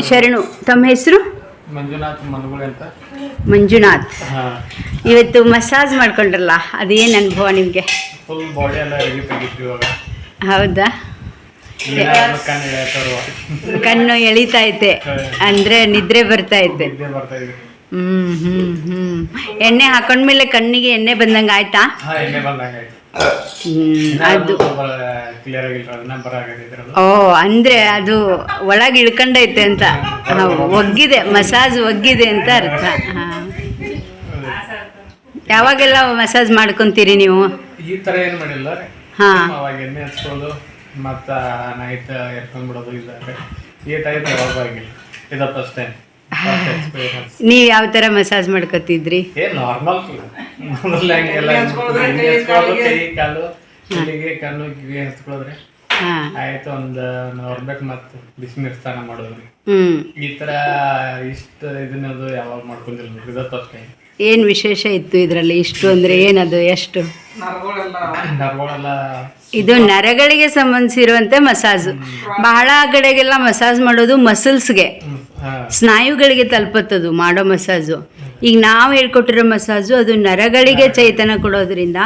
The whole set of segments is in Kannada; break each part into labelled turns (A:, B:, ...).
A: ಶರಣು. ತಮ್ಮ ಹೆಸರು?
B: ಮಂಜುನಾಥ್ ಮನಗುಳಿ ಅಂತ.
A: ಮಂಜುನಾಥ್. ಇವತ್ತು ಮಸಾಜ್ ಮಾಡ್ಕೊಂಡ್ರಲ್ಲ, ಅದೇನು ಅನುಭವ ನಿಮಗೆ?
B: ಫುಲ್ ಬಾಡಿ ಎಲ್ಲ ರಿಲೀಫ್ ಆಗಿತ್ತು ಇವಾಗ.
A: ಹೌದಾ? ಕಣ್ಣು ಎಳಿತೈತೆ ಅಂದರೆ ನಿದ್ರೆ ಬರ್ತೈತೆ. ಎಣ್ಣೆ ಹಾಕೊಂಡ್ಮೇಲೆ ಕಣ್ಣಿಗೆ ಎಣ್ಣೆ ಬಂದಂಗೆ ಆಯ್ತಾ? ಅದು ಓ, ಅಂದರೆ ಅದು ಒಳಗೆ ಇಳ್ಕೊಂಡೈತೆ ಅಂತ, ಒಗ್ಗಿದೆ, ಮಸಾಜ್ ಒಗ್ಗಿದೆ ಅಂತ ಅರ್ಥ. ಹಾಂ, ಯಾವಾಗೆಲ್ಲ ಮಸಾಜ್ ಮಾಡ್ಕೊತೀರಿ ನೀವು?
B: ಈ ಥರ ಏನು ಮಾಡಿಲ್ಲ.
A: ಹಾಂ,
B: ಅವಾಗ ಎಣ್ಣೆ ಹಚ್ಕೊಳ್ಳೋದು ಮತ್ತು ನೈಟ್ ಎತ್ಕೊಂಡ್ಬಿಡೋದು ಇಲ್ಲ. ಈ ಟೈಪ್ ಯಾವಾಗಿಲ್ಲ, ಇದು ಫಸ್ಟ್ ಟೈಮ್.
A: ನೀವು ಯಾವ ಥರ ಮಸಾಜ್ ಮಾಡ್ಕೊತಿದ್ರಿ?
B: ನಾರ್ಮಲ್ ಕೈ ಕಾಲು ಕಣ್ಣು ಕಿವಿ ಹಚ್ಕೊಳ್ಳೋದ್ರಿ ಆಯ್ತು. ಒಂದು ಹೊರ್ಬೇಕು ಮತ್ತು ಬಿಸಿನೀರು ಸ್ನಾನ ಮಾಡೋದ್ರಿ. ಈ ತರ ಇಷ್ಟು ಇದನ್ನದು ಯಾವಾಗ ಮಾಡ್ಕೊಂಡಿಲ್ಲ, ಇದು ಫಸ್ಟ್ ಟೈಮ್.
A: ಏನು ವಿಶೇಷ ಇತ್ತು ಇದರಲ್ಲಿ? ಇಷ್ಟು ಅಂದರೆ ಏನದು? ಎಷ್ಟು
B: ನರಗಳೆಲ್ಲ
A: ಇದು ನರಗಳಿಗೆ ಸಂಬಂಧಿಸಿರುವಂತೆ ಮಸಾಜು. ಬಹಳ ಕಡೆಗೆಲ್ಲ ಮಸಾಜ್ ಮಾಡೋದು ಮಸಲ್ಸ್ಗೆ, ಸ್ನಾಯುಗಳಿಗೆ ತಲುಪತ್ತದು ಮಾಡೋ ಮಸಾಜು. ಈಗ ನಾವು ಹೇಳ್ಕೊಟ್ಟಿರೋ ಮಸಾಜು ಅದು ನರಗಳಿಗೆ ಚೈತನ್ಯ ಕೊಡೋದ್ರಿಂದ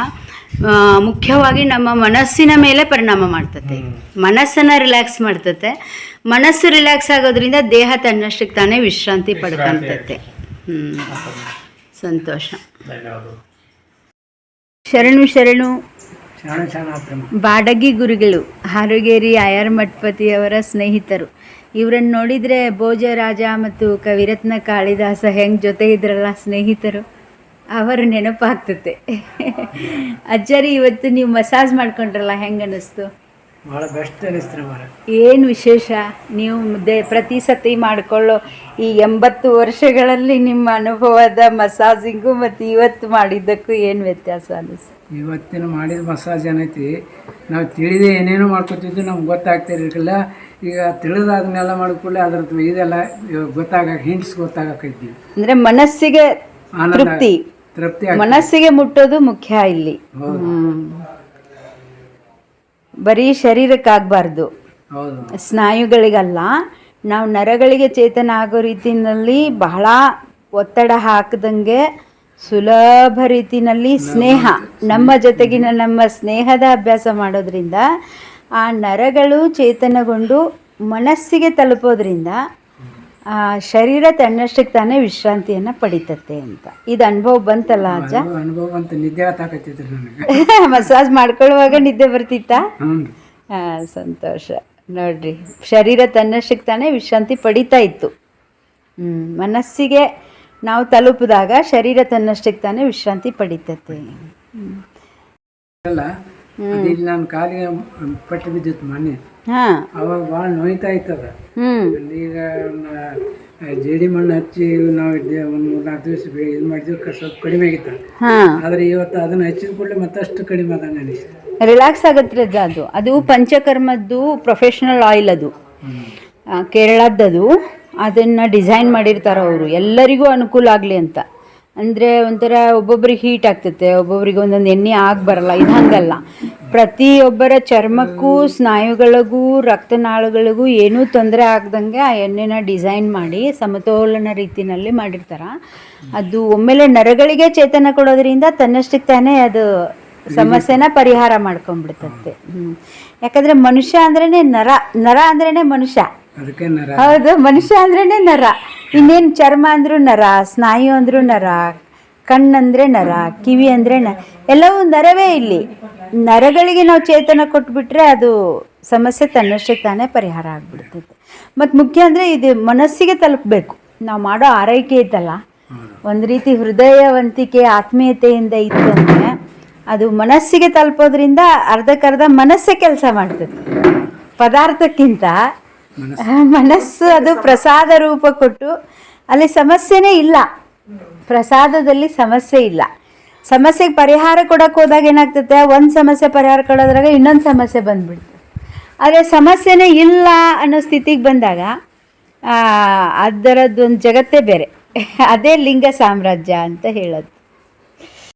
A: ಮುಖ್ಯವಾಗಿ ನಮ್ಮ ಮನಸ್ಸಿನ ಮೇಲೆ ಪರಿಣಾಮ ಮಾಡ್ತತೆ. ಮನಸ್ಸನ್ನು ರಿಲ್ಯಾಕ್ಸ್ ಮಾಡ್ತತೆ. ಮನಸ್ಸು ರಿಲ್ಯಾಕ್ಸ್ ಆಗೋದ್ರಿಂದ ದೇಹ ತನ್ನಷ್ಟಕ್ಕೆ ತಾನೇ ವಿಶ್ರಾಂತಿ ಪಡ್ಕೊಂತತೆ. ಸಂತೋಷ. ಶರಣು ಶರಣು. ಬಾಡಗಿ ಗುರುಗಳು, ಹಾರುಗೇರಿ ಆಯರ್ ಮಠಪತಿಯವರ ಸ್ನೇಹಿತರು. ಇವರನ್ನು ನೋಡಿದರೆ ಭೋಜರಾಜ ಮತ್ತು ಕವಿರತ್ನ ಕಾಳಿದಾಸ ಹೆಂಗೆ ಜೊತೆ ಇದ್ರಲ್ಲ ಸ್ನೇಹಿತರು, ಅವರ ನೆನಪಾಗ್ತತೆ. ಅಜ್ಜರಿ, ಇವತ್ತು ನೀವು ಮಸಾಜ್ ಮಾಡ್ಕೊಂಡ್ರಲ್ಲ, ಹೆಂಗೆ ಅನ್ನಿಸ್ತು?
C: ಭಾಳ ಬೆಸ್ಟ್ ಅನ್ನಿಸ್ತು.
A: ಏನು ವಿಶೇಷ? ನೀವು ಪ್ರತಿ ಸತಿ ಮಾಡಿಕೊಳ್ಳೋ ಈ 80 ವರ್ಷಗಳಲ್ಲಿ ನಿಮ್ಮ ಅನುಭವದ ಮಸಾಜಿಂಗು ಮತ್ತು ಇವತ್ತು ಮಾಡಿದ್ದಕ್ಕೂ ಏನು ವ್ಯತ್ಯಾಸ ಅನ್ನಿಸ್ತು?
C: ಇವತ್ತಿನ ಮಾಡಿದ ಮಸಾಜ್ ಏನೈತಿ, ನಾವು ತಿಳಿದೇ ಏನೇನೋ ಮಾಡ್ಕೊತಿದ್ದು ನಮ್ಗೆ ಗೊತ್ತಾಗ್ತಿರಲಿಲ್ಲ. ಈಗ ತಿಳಿದಾದ್ಮೇಲೆ ಮಾಡ್ಕೊಳ್ಳಿ ಅದ್ರದ್ದು ಇದೆಲ್ಲ ಹಿಂಟ್ಸ್ ಗೊತ್ತಾಗಕ್ಕೈತಿ.
A: ಅಂದರೆ ಮನಸ್ಸಿಗೆ ತೃಪ್ತಿ, ಮನಸ್ಸಿಗೆ ಮುಟ್ಟೋದು ಮುಖ್ಯ ಇಲ್ಲಿ. ಬರೀ ಶರೀರಕ್ಕಾಗಬಾರ್ದು, ಸ್ನಾಯುಗಳಿಗಲ್ಲ. ನಾವು ನರಗಳಿಗೆ ಚೇತನ ಆಗೋ ರೀತಿಯಲ್ಲಿ ಬಹಳ ಒತ್ತಡ ಹಾಕದಂಗೆ ಸುಲಭ ರೀತಿಯಲ್ಲಿ ಸ್ನೇಹ, ನಮ್ಮ ಜೊತೆಗಿನ ನಮ್ಮ ಸ್ನೇಹದ ಅಭ್ಯಾಸ ಮಾಡೋದ್ರಿಂದ ಆ ನರಗಳು ಚೇತನಗೊಂಡು ಮನಸ್ಸಿಗೆ ತಲುಪೋದ್ರಿಂದ ಶರೀರ ತನ್ನಷ್ಟಕ್ಕೆ ತಾನೇ ವಿಶ್ರಾಂತಿಯನ್ನು ಪಡಿತತೆ ಅಂತ. ಇದು ಅನುಭವ ಬಂತಲ್ಲ ಅಜ್ಜ?
C: ಅನುಭವ ಬಂತು. ನಿದ್ದೆ ಆತಾಕತ್ತಿದ್ರು ನನಗೆ.
A: ಮಸಾಜ್ ಮಾಡ್ಕೊಳ್ಳುವಾಗ ನಿದ್ದೆ ಬರ್ತಿತ್ತಾ? ಸಂತೋಷ. ನೋಡ್ರಿ, ಶರೀರ ತನ್ನಷ್ಟಕ್ಕೆ ತಾನೇ ವಿಶ್ರಾಂತಿ ಪಡಿತಾ ಇತ್ತು. ಮನಸ್ಸಿಗೆ ನಾವು ತಲುಪಿದಾಗ ಶರೀರ ತನ್ನಷ್ಟಕ್ಕೆ ತಾನೇ ವಿಶ್ರಾಂತಿ ಪಡಿತತೆ.
C: ನಾನು ಕಾಲಿಗೆ ಪಟ್ಟು ಬಿದ್ದಿತ್ತು ಮೊನ್ನೆ. ಅವಾಗ ಭಾಳ ನೋಯ್ತಾ ಇತ್ತದ. ಈಗ ಜೇಡಿ ಮಣ್ಣು ಹಚ್ಚಿ ನಾವು ಒಂದು 3-4 ದಿವಸ ಇದು ಮಾಡಿದ್ವಿ, ಸ್ವಲ್ಪ ಕಡಿಮೆ ಆಗಿತ್ತು. ಆದ್ರೆ ಇವತ್ತು ಅದನ್ನ ಹಚ್ಚಿದ ಕೂಡಲೇ ಮತ್ತಷ್ಟು ಕಡಿಮೆ ಆದಂಗೆ ಅನಿಸ್ತು.
A: ರಿಲ್ಯಾಕ್ಸ್ ಆಗತ್ತೆ ಅದು. ಅದು ಪಂಚಕರ್ಮದ್ದು ಪ್ರೊಫೆಷ್ನಲ್ ಆಯಿಲ್, ಅದು ಕೇರಳದ್ದು. ಅದನ್ನು ಡಿಸೈನ್ ಮಾಡಿರ್ತಾರೆ ಅವರು, ಎಲ್ಲರಿಗೂ ಅನುಕೂಲ ಆಗಲಿ ಅಂತ. ಅಂದರೆ ಒಂಥರ ಒಬ್ಬೊಬ್ರಿಗೆ ಹೀಟ್ ಆಗ್ತೈತೆ, ಒಬ್ಬೊಬ್ರಿಗೆ ಒಂದೊಂದು ಎಣ್ಣೆ ಬರಲ್ಲ. ಇದು ಹಂಗಲ್ಲ, ಪ್ರತಿಯೊಬ್ಬರ ಚರ್ಮಕ್ಕೂ ಸ್ನಾಯುಗಳಿಗೂ ರಕ್ತನಾಳಗಳಿಗೂ ಏನೂ ತೊಂದರೆ ಆಗ್ದಂಗೆ ಆ ಎಣ್ಣೆನ ಡಿಸೈನ್ ಮಾಡಿ ಸಮತೋಲನ ರೀತಿಯಲ್ಲಿ ಮಾಡಿರ್ತಾರೆ. ಅದು ಒಮ್ಮೆಲೆ ನರಗಳಿಗೆ ಚೇತನ ಕೊಡೋದ್ರಿಂದ ತನ್ನಷ್ಟಕ್ಕೆ ತಾನೇ ಅದು ಸಮಸ್ಯೆನ ಪರಿಹಾರ ಮಾಡ್ಕೊಂಡ್ಬಿಡ್ತತೆ. ಯಾಕಂದರೆ ಮನುಷ್ಯ ಅಂದ್ರೇ ನರ, ನರ ಅಂದ್ರೇ ಮನುಷ್ಯ. ಹೌದು, ಮನುಷ್ಯ ಅಂದ್ರೇ ನರ. ಇನ್ನೇನು ಚರ್ಮ ಅಂದ್ರೂ ನರ, ಸ್ನಾಯು ಅಂದ್ರೂ ನರ, ಕಣ್ಣಂದ್ರೆ ನರ, ಕಿವಿ ಅಂದರೆ ಎಲ್ಲವೂ ನರವೇ. ಇಲ್ಲಿ ನರಗಳಿಗೆ ನಾವು ಚೇತನ ಕೊಟ್ಬಿಟ್ರೆ ಅದು ಸಮಸ್ಯೆ ತನ್ನಷ್ಟಕ್ಕೆ ತಾನೇ ಪರಿಹಾರ ಆಗ್ಬಿಡ್ತೈತೆ. ಮತ್ತು ಮುಖ್ಯ ಅಂದರೆ ಇದು ಮನಸ್ಸಿಗೆ ತಲುಪಬೇಕು. ನಾವು ಮಾಡೋ ಆರೈಕೆ ಇತ್ತಲ್ಲ, ಒಂದು ರೀತಿ ಹೃದಯವಂತಿಕೆ ಆತ್ಮೀಯತೆಯಿಂದ ಇತ್ತು ಅಂದರೆ ಅದು ಮನಸ್ಸಿಗೆ ತಲುಪೋದ್ರಿಂದ ಅರ್ಧಕ್ಕರ್ಧ ಮನಸ್ಸೇ ಕೆಲಸ ಮಾಡ್ತದೆ. ಪದಾರ್ಥಕ್ಕಿಂತ ಮನಸ್ಸು ಅದು ಪ್ರಸಾದ ರೂಪ ಕೊಟ್ಟು, ಅಲ್ಲಿ ಸಮಸ್ಯೆನೇ ಇಲ್ಲ. ಪ್ರಸಾದದಲ್ಲಿ ಸಮಸ್ಯೆ ಇಲ್ಲ. ಸಮಸ್ಯೆಗೆ ಪರಿಹಾರ ಕೊಡೋಕೆ ಹೋದಾಗ ಏನಾಗ್ತದೆ, ಒಂದು ಸಮಸ್ಯೆ ಪರಿಹಾರ ಕೊಡೋದ್ರಾಗ ಇನ್ನೊಂದು ಸಮಸ್ಯೆ ಬಂದ್ಬಿಡ್ತದೆ. ಆದರೆ ಸಮಸ್ಯೆನೇ ಇಲ್ಲ ಅನ್ನೋ ಸ್ಥಿತಿಗೆ ಬಂದಾಗ ಅದರದ್ದೊಂದು ಜಗತ್ತೇ ಬೇರೆ. ಅದೇ ಲಿಂಗ ಸಾಮ್ರಾಜ್ಯ ಅಂತ ಹೇಳೋದು.